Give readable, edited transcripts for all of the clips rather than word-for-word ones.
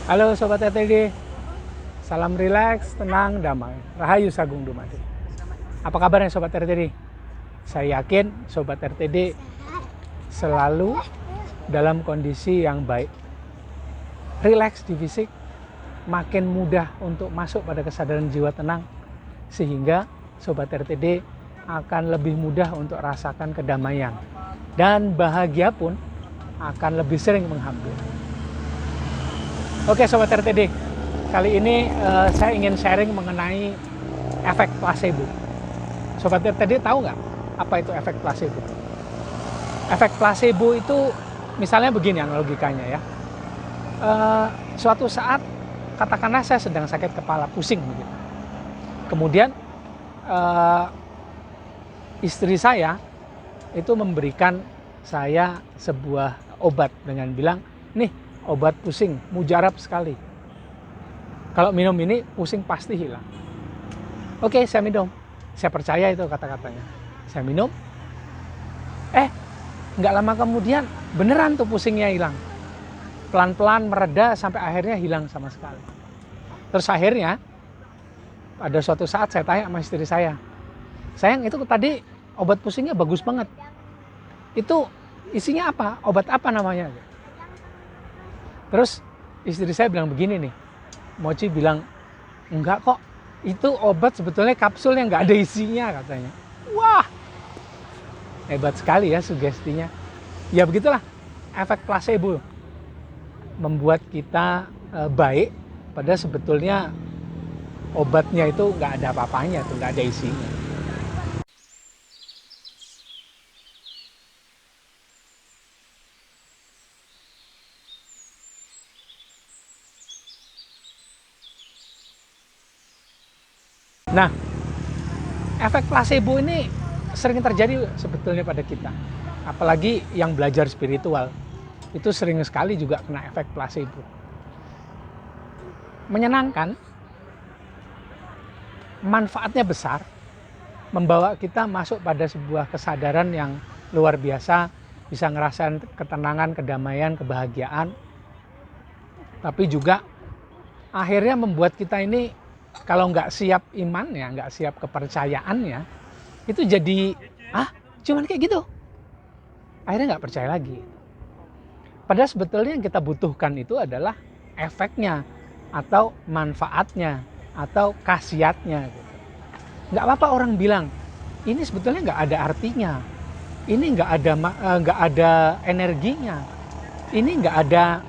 Halo Sobat RTD, salam rileks, tenang, damai. Rahayu Sagung Dumadi. Apa kabarnya Sobat RTD? Saya yakin Sobat RTD selalu dalam kondisi yang baik. Rileks di fisik, makin mudah untuk masuk pada kesadaran jiwa tenang, sehingga Sobat RTD akan lebih mudah untuk rasakan kedamaian. Dan bahagia pun akan lebih sering menghampiri. Oke Sobat RTD, kali ini saya ingin sharing mengenai efek placebo. Sobat RTD tahu nggak apa itu efek placebo? Efek placebo itu misalnya begini logikanya ya. Suatu saat katakanlah saya sedang sakit kepala, pusing begitu. Kemudian istri saya itu memberikan saya sebuah obat dengan bilang, nih obat pusing, mujarab sekali. Kalau minum ini, pusing pasti hilang. Oke, saya minum. Saya percaya itu kata-katanya. Saya minum. Nggak lama kemudian, beneran tuh pusingnya hilang. Pelan-pelan mereda sampai akhirnya hilang sama sekali. Terus akhirnya, pada suatu saat saya tanya sama istri saya, sayang itu tadi obat pusingnya bagus banget. Itu isinya apa? Obat apa namanya? Terus istri saya bilang begini nih, Mochi bilang, enggak kok, itu obat sebetulnya kapsul yang nggak ada isinya katanya. Wah, hebat sekali ya sugestinya. Ya begitulah, efek placebo membuat kita baik, padahal sebetulnya obatnya itu nggak ada apa-apanya, tuh nggak ada isinya. Nah, efek placebo ini sering terjadi sebetulnya pada kita. Apalagi yang belajar spiritual, itu sering sekali juga kena efek placebo. Menyenangkan, manfaatnya besar, membawa kita masuk pada sebuah kesadaran yang luar biasa, bisa ngerasain ketenangan, kedamaian, kebahagiaan. Tapi juga akhirnya membuat kita ini kalau nggak siap imannya, nggak siap kepercayaannya, itu jadi, cuman kayak gitu. Akhirnya nggak percaya lagi. Padahal sebetulnya yang kita butuhkan itu adalah efeknya, atau manfaatnya, atau khasiatnya. Nggak apa-apa orang bilang, ini sebetulnya nggak ada artinya, ini nggak ada energinya, ini nggak ada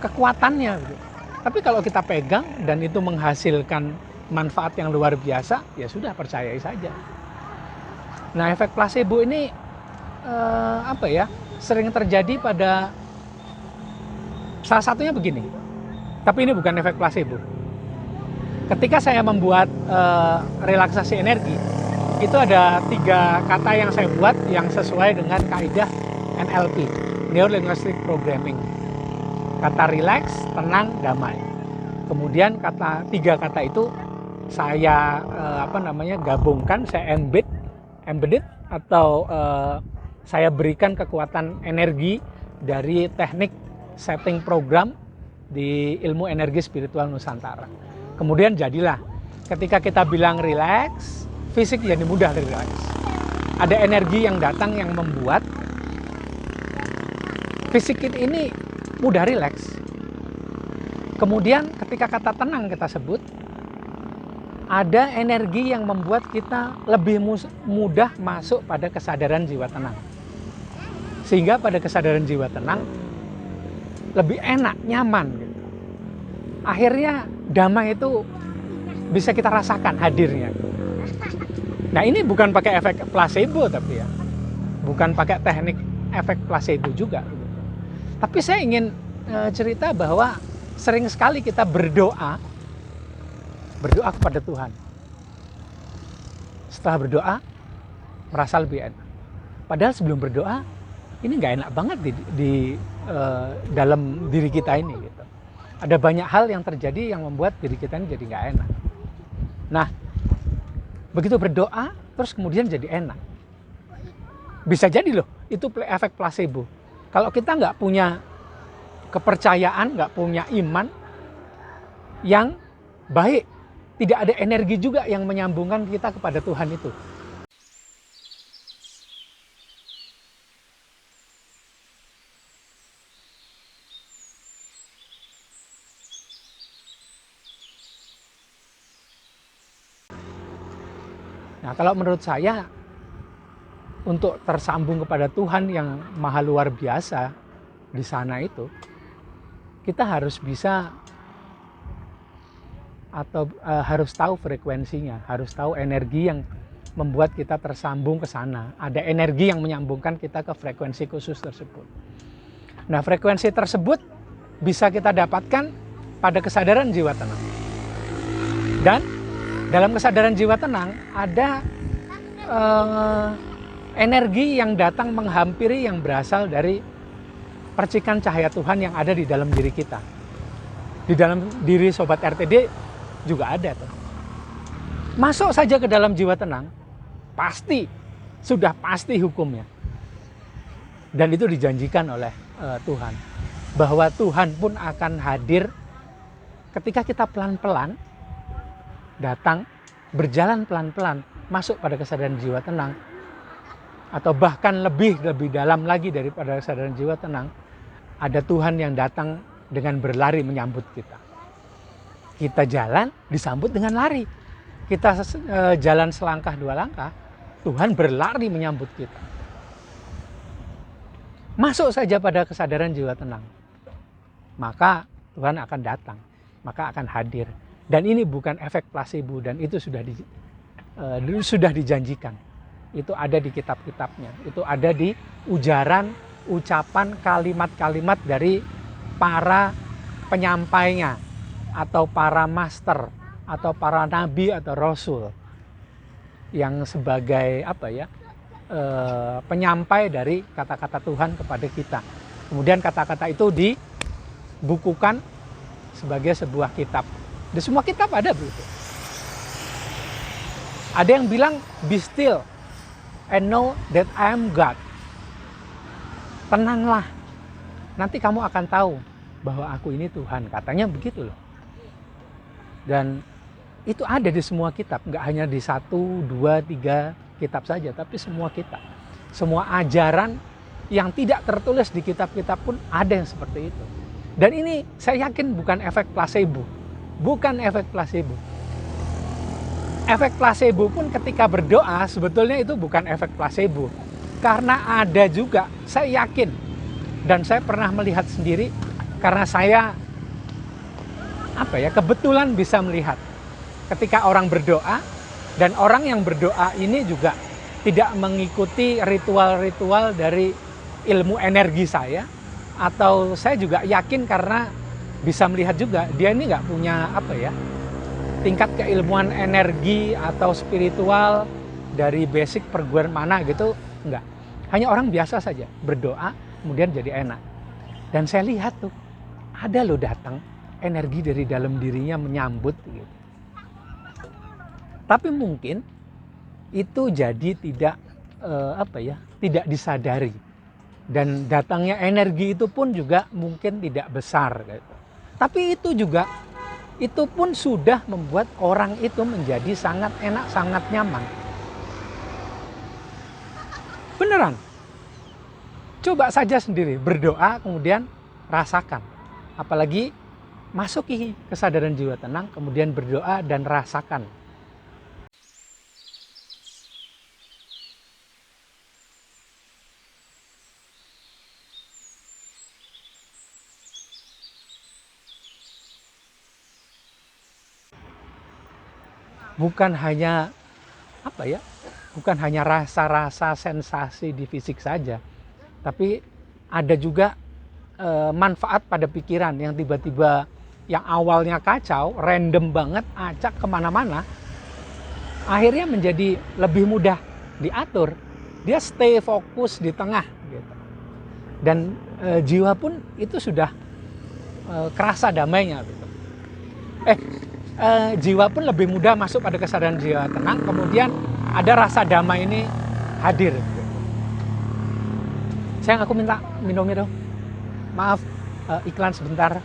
kekuatannya. Tapi kalau kita pegang dan itu menghasilkan manfaat yang luar biasa, ya sudah percayai saja. Nah, efek placebo ini sering terjadi pada salah satunya begini. Tapi ini bukan efek placebo. Ketika saya membuat relaksasi energi, itu ada 3 kata yang saya buat yang sesuai dengan kaidah NLP, Neuro Linguistic Programming. Kata relax, tenang, damai. Kemudian 3 kata itu saya gabungkan, saya embedded atau saya berikan kekuatan energi dari teknik setting program di ilmu energi spiritual Nusantara. Kemudian jadilah ketika kita bilang relax, fisik jadi mudah relax. Ada energi yang datang yang membuat fisik ini mudah rileks. Kemudian ketika kata tenang kita sebut, ada energi yang membuat kita lebih mudah masuk pada kesadaran jiwa tenang. Sehingga pada kesadaran jiwa tenang lebih enak, nyaman gitu. Akhirnya damai itu bisa kita rasakan hadirnya. Nah, ini bukan pakai efek placebo tapi ya. Bukan pakai teknik efek placebo juga. Tapi saya ingin cerita bahwa sering sekali kita berdoa kepada Tuhan. Setelah berdoa, merasa lebih enak. Padahal sebelum berdoa, ini nggak enak banget di dalam diri kita ini. Gitu. Ada banyak hal yang terjadi yang membuat diri kita ini jadi nggak enak. Nah, begitu berdoa, terus kemudian jadi enak. Bisa jadi loh, itu efek placebo. Kalau kita nggak punya kepercayaan, nggak punya iman yang baik. Tidak ada energi juga yang menyambungkan kita kepada Tuhan itu. Nah, kalau menurut saya, untuk tersambung kepada Tuhan yang maha luar biasa di sana itu, kita harus bisa atau harus tahu frekuensinya, harus tahu energi yang membuat kita tersambung ke sana. Ada energi yang menyambungkan kita ke frekuensi khusus tersebut. Nah, frekuensi tersebut bisa kita dapatkan pada kesadaran jiwa tenang. Dan dalam kesadaran jiwa tenang ada energi yang datang menghampiri yang berasal dari percikan cahaya Tuhan yang ada di dalam diri kita. Di dalam diri Sobat RTD juga ada tuh. Masuk saja ke dalam jiwa tenang, sudah pasti hukumnya. Dan itu dijanjikan oleh Tuhan. Bahwa Tuhan pun akan hadir ketika kita pelan-pelan datang, berjalan pelan-pelan, masuk pada kesadaran jiwa tenang. Atau bahkan lebih dalam lagi daripada kesadaran jiwa tenang, ada Tuhan yang datang dengan berlari menyambut kita. Kita jalan, disambut dengan lari. Kita jalan selangkah dua langkah, Tuhan berlari menyambut kita. Masuk saja pada kesadaran jiwa tenang, maka Tuhan akan datang, maka akan hadir. Dan ini bukan efek placebo, dan itu sudah dijanjikan. Itu ada di kitab-kitabnya, itu ada di ucapan kalimat-kalimat dari para penyampainya, atau para master, atau para nabi atau rasul yang sebagai penyampai dari kata-kata Tuhan kepada kita. Kemudian kata-kata itu dibukukan sebagai sebuah kitab. Di semua kitab ada begitu. Ada yang bilang, be still and know that I am God. Tenanglah, nanti kamu akan tahu bahwa aku ini Tuhan. Katanya begitu loh. Dan itu ada di semua kitab, nggak hanya di 1, 2, 3 kitab saja, tapi semua kitab. Semua ajaran yang tidak tertulis di kitab-kitab pun ada yang seperti itu. Dan ini saya yakin bukan efek placebo. Bukan efek placebo. Efek placebo pun ketika berdoa sebetulnya itu bukan efek placebo. Karena ada juga, saya yakin, dan saya pernah melihat sendiri, karena saya kebetulan bisa melihat ketika orang berdoa, dan orang yang berdoa ini juga tidak mengikuti ritual-ritual dari ilmu energi saya, atau saya juga yakin karena bisa melihat juga dia ini nggak punya tingkat keilmuan energi atau spiritual dari basic perguruan mana gitu, enggak. Hanya orang biasa saja berdoa kemudian jadi enak. Dan saya lihat tuh ada loh datang energi dari dalam dirinya menyambut gitu. Tapi mungkin itu jadi tidak tidak disadari, dan datangnya energi itu pun juga mungkin tidak besar gitu. Tapi itu pun sudah membuat orang itu menjadi sangat enak, sangat nyaman. Beneran. Coba saja sendiri berdoa kemudian rasakan. Apalagi masuki kesadaran jiwa tenang kemudian berdoa dan rasakan. Bukan hanya bukan hanya rasa-rasa sensasi di fisik saja, tapi ada juga manfaat pada pikiran yang tiba-tiba yang awalnya kacau, random banget, acak kemana-mana, akhirnya menjadi lebih mudah diatur. Dia stay fokus di tengah gitu. Dan jiwa pun itu sudah kerasa damainya gitu. Jiwa pun lebih mudah masuk pada kesadaran jiwa tenang, kemudian ada rasa damai ini hadir. Sayang, aku minta minumnya dong. Maaf, iklan sebentar.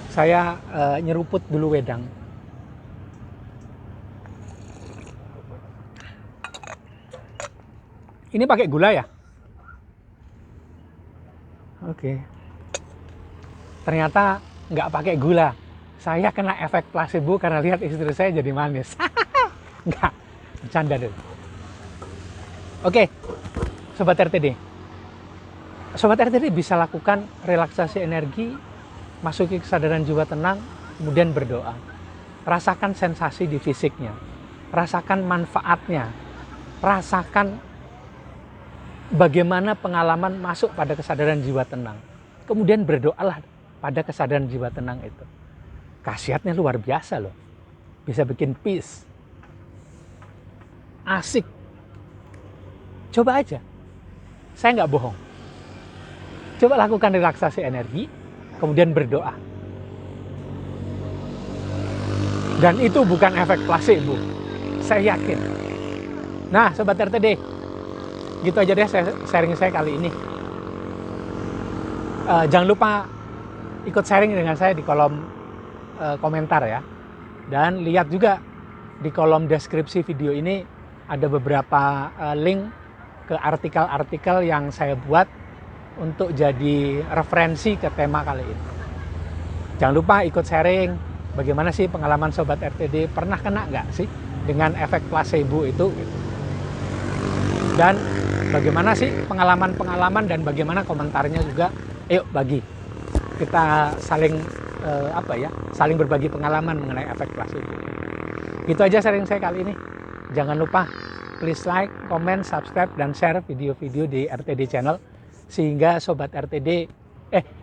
Saya nyeruput dulu wedang. Ini pakai gula ya? Oke. Ternyata nggak pakai gula. Saya kena efek placebo karena lihat istri saya jadi manis. Nggak, bercanda deh. Oke, Sobat RTD. Sobat RTD bisa lakukan relaksasi energi, masuki kesadaran jiwa tenang, kemudian berdoa. Rasakan sensasi di fisiknya, rasakan manfaatnya, rasakan bagaimana pengalaman masuk pada kesadaran jiwa tenang. Kemudian berdoalah pada kesadaran jiwa tenang itu. Khasiatnya luar biasa loh. Bisa bikin peace. Asik. Coba aja. Saya nggak bohong. Coba lakukan relaksasi energi, kemudian berdoa. Dan itu bukan efek placebo. Saya yakin. Nah, Sobat RTD, gitu aja deh sharing saya kali ini. Jangan lupa ikut sharing dengan saya di kolom komentar ya. Dan lihat juga di kolom deskripsi video ini ada beberapa link ke artikel-artikel yang saya buat untuk jadi referensi ke tema kali ini. Jangan lupa ikut sharing bagaimana sih pengalaman Sobat RTD, pernah kena nggak sih dengan efek placebo itu gitu. Dan bagaimana sih pengalaman-pengalaman dan bagaimana komentarnya juga. Ayo bagi, kita saling saling berbagi pengalaman mengenai efek placebo. Gitu aja sharing saya kali ini. Jangan lupa please like, comment, subscribe, dan share video-video di RTD channel sehingga Sobat RTD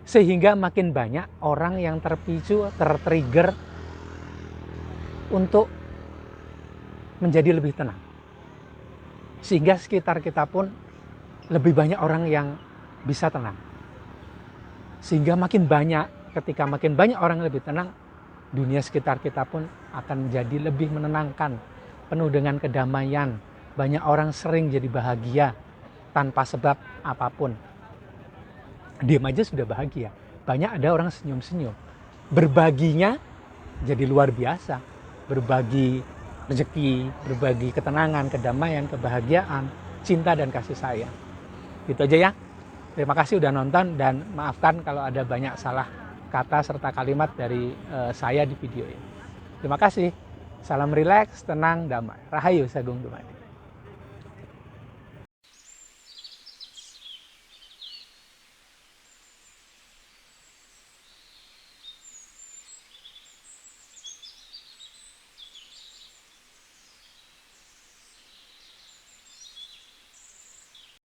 sehingga makin banyak orang yang terpicu, tertrigger untuk menjadi lebih tenang. Sehingga sekitar kita pun lebih banyak orang yang bisa tenang. Sehingga makin banyak, ketika makin banyak orang yang lebih tenang, dunia sekitar kita pun akan menjadi lebih menenangkan, penuh dengan kedamaian. Banyak orang sering jadi bahagia tanpa sebab apapun. Diam aja sudah bahagia. Banyak ada orang senyum-senyum. Berbaginya jadi luar biasa. Berbagi rezeki, berbagi ketenangan, kedamaian, kebahagiaan, cinta dan kasih sayang. Gitu aja ya. Terima kasih udah nonton dan maafkan kalau ada banyak salah kata serta kalimat dari saya di video ini. Terima kasih. Salam rileks, tenang, damai. Rahayu Sagung Dumadi.